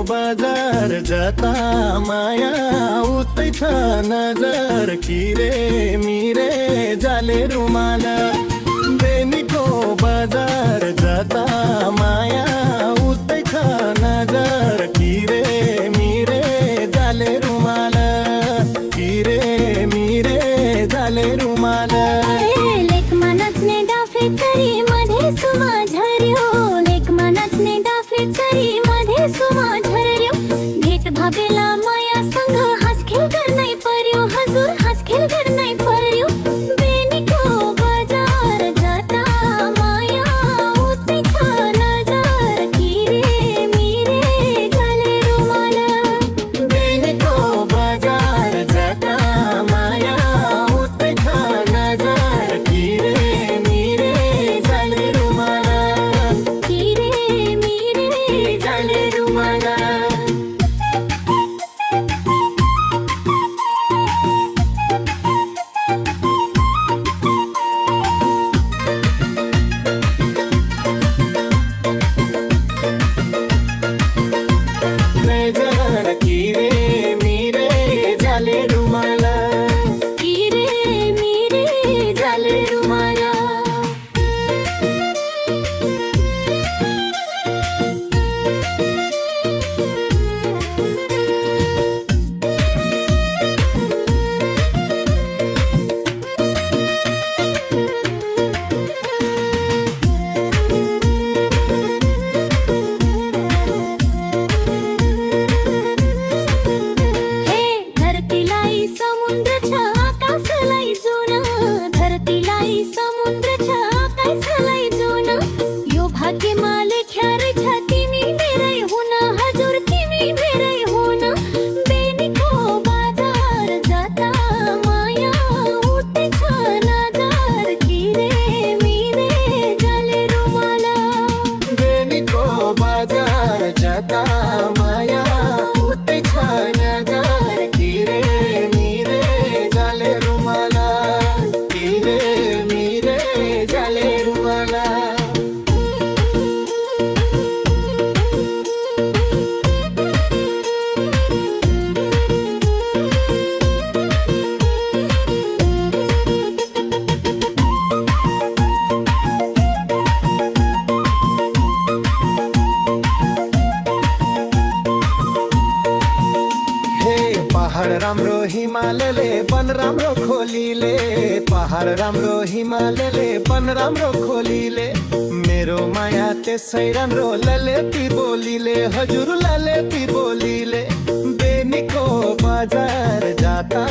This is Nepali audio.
बजार जता माया उतै छ नजर किरे मिरे जाले रुमाल बेनीको बजार जता माया उतै छ नजर किरे मिरे जाले रुमाल किरे मिरे जाले रुमाल लेकमा नाच्ने डाफे चरी मध्ये सुमा झर्यो लेकमा नाच्ने डाफे चरी मध्ये सुमा झर्यो भेट भावेला मायासँग हाँसखेल गर्नै पर्यो हजुर हाँसखेल गर्नै पर्यो बेनीको बजार जता माया उतै छ नजर किरे मिरे जाले रुमाल बेनीको बजार जता माया उतै छ नजर किरे मिरे जाले रुमाल किरे मिरे जाले रुमाल किरे मिरे जाले रुमाल किरे मिरे जाले रुमाल समुद्र छ आकाशलाई जुन धरतीलाई समुद्र छ आकाशलाई जुन यो भाग्यमा लेख्या रहेछ तिमी मेरै हुन हजुर तिमी मेरै हुन बेनीको बजार जता माया उतै छ नजर किरे मिरे जाले रुमाल बेनीको बजार जता माया उतै छ नजर किरे मिरे जाले रुमाल किरे मिरे जाले रुमाल पहाड राम्रो हिमालले वन राम्रो खोलीले पहाड राम्रो हिमालले वन राम्रो खोलीले मेरो माया त्यसै राम्रो ललेती बोलीले हजुर ललेती बोलीले बेनीको बजार जाता